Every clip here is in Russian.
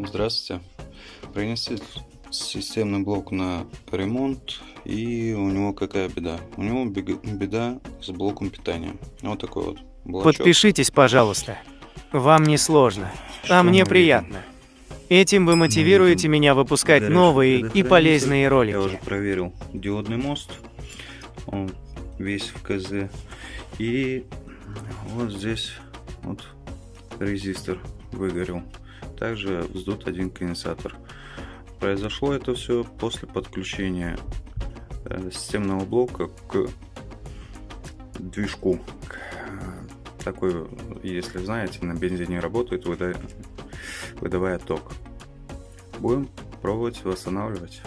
Здравствуйте. Принесли системный блок на ремонт, и у него какая беда? У него беда с блоком питания. Вот такой вот блочок. Подпишитесь, пожалуйста. Вам не сложно, а мне приятно. Этим вы мотивируете меня выпускать новые и полезные ролики. Я уже проверил диодный мост. Он весь в КЗ. И вот здесь вот резистор выгорел. Также вздут один конденсатор. Произошло это все после подключения системного блока к движку. Такой, если знаете, на бензине работает, выдавая ток. Будем пробовать восстанавливать.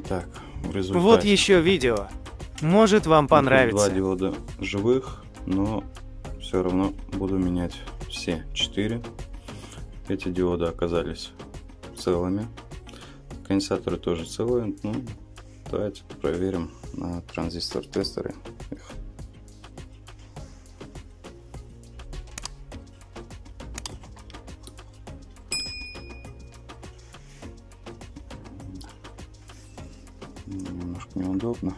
Так, в результате. Вот еще видео. Может, вам понравится. Два диода живых, но все равно буду менять все 4. Эти диоды оказались целыми. Конденсаторы тоже целые. Ну, давайте проверим на транзистор-тестеры их. Немножко неудобно.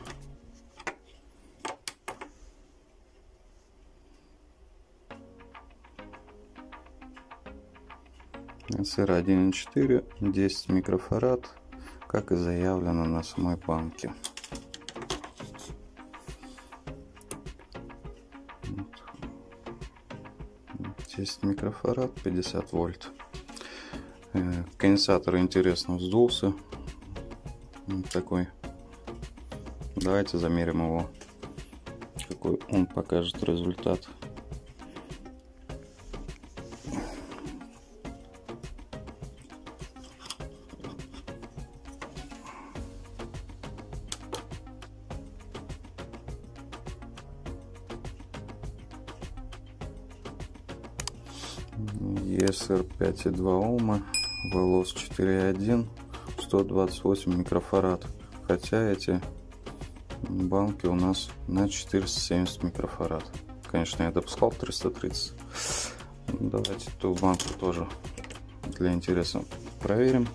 СР 1.4, 10 микрофарад, как и заявлено на самой банке. 10 микрофарад, 50 вольт. Конденсатор интересно вздулся. Вот такой. Давайте замерим его, какой он покажет результат. ESR 5,2 Ома, ВЛОС 4,1, 128 микрофарад. Хотя эти банки у нас на 470 микрофарад. Конечно, я допускал 330. Давайте эту банку тоже для интереса проверим.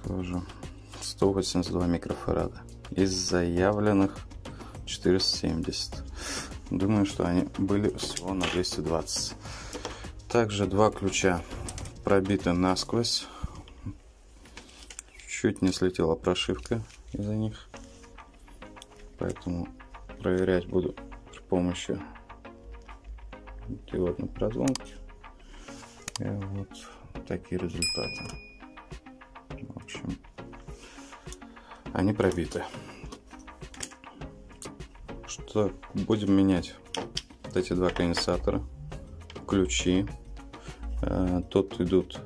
Тоже 182 микрофарада из заявленных 470. Думаю, что они были всего на 220. Также два ключа пробиты насквозь. Чуть не слетела прошивка из-за них, поэтому проверять буду при помощи диодной прозвонки. И вот такие результаты. В общем, они пробиты. Что будем менять? Вот эти два конденсатора, ключи. Тут идут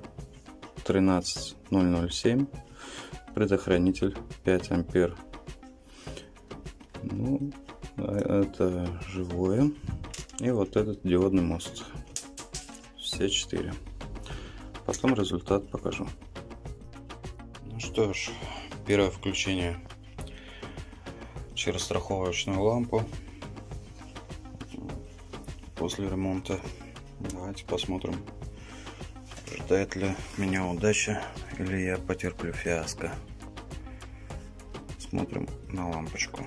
13007, предохранитель 5 ампер. Ну, это живое. И вот этот диодный мост. Все 4. Потом результат покажу. Ну что ж, первое включение через страховочную лампу после ремонта. Давайте посмотрим, ждает ли меня удача или я потерплю фиаско. Смотрим на лампочку.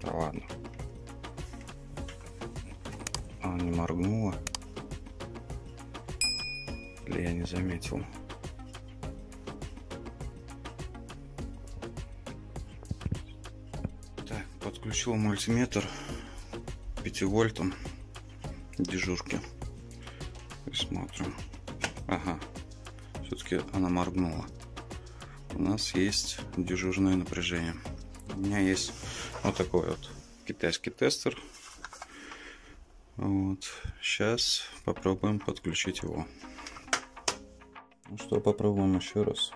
Да ладно, она не моргнула, или я не заметил. Так, подключил мультиметр 5 вольтом дежурки и смотрим. Ага, все-таки она моргнула. У нас есть дежурное напряжение. У меня есть вот такой вот китайский тестер. Вот, сейчас попробуем подключить его. Ну что, попробуем еще раз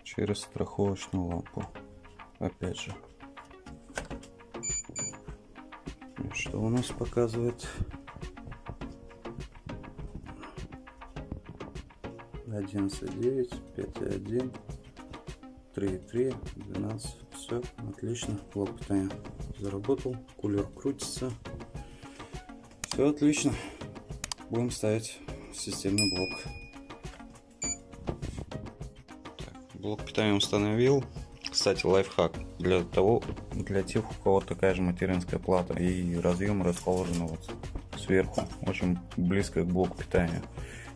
через страховочную лампу. Опять же. Что у нас показывает? 11.9, 5.1, 3.3, 12. Все отлично. Блок питания заработал. Кулер крутится. Все отлично. Будем ставить системный блок. Так, блок питания установил. Кстати, лайфхак для тех, у кого такая же материнская плата и разъем расположен вот сверху, очень близко к блоку питания.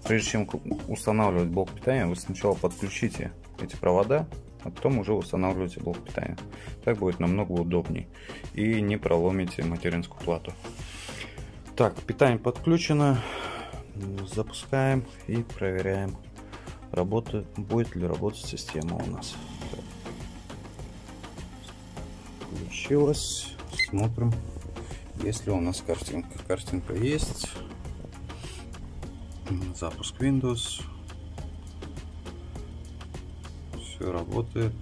Прежде чем устанавливать блок питания, вы сначала подключите эти провода, а потом уже устанавливаете блок питания. Так будет намного удобней и не проломите материнскую плату. Так, питание подключено. Запускаем и проверяем, будет ли работать система у нас. Включилась. Смотрим, есть ли у нас картинка. Картинка есть. Запуск Windows. Все работает.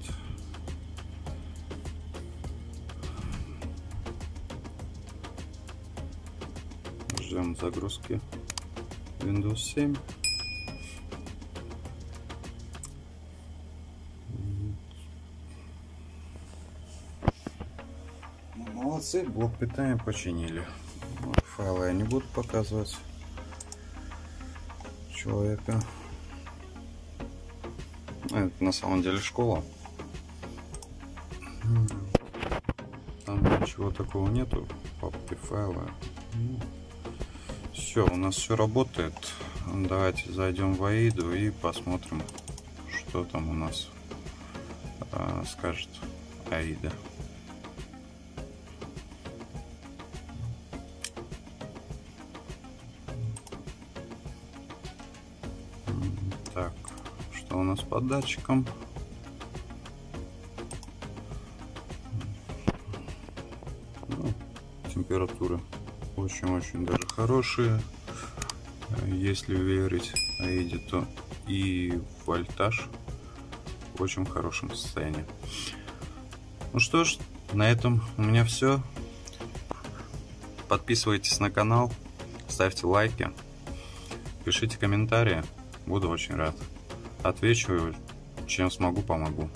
Ждем загрузки Windows 7. Молодцы, блок питания починили. Файлы я не буду показывать человека. Это на самом деле школа. Там ничего такого нету. Папки, файлы. Все, у нас все работает. Давайте зайдем в AIDA и посмотрим, что там у нас скажет AIDA. Так, что у нас по датчикам? Ну, температуры очень-очень даже хорошие. Если верить AIDA, то и вольтаж в очень хорошем состоянии. Ну что ж, на этом у меня все. Подписывайтесь на канал, ставьте лайки, пишите комментарии. Буду очень рад. Отвечу, чем смогу, помогу.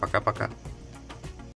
Пока-пока.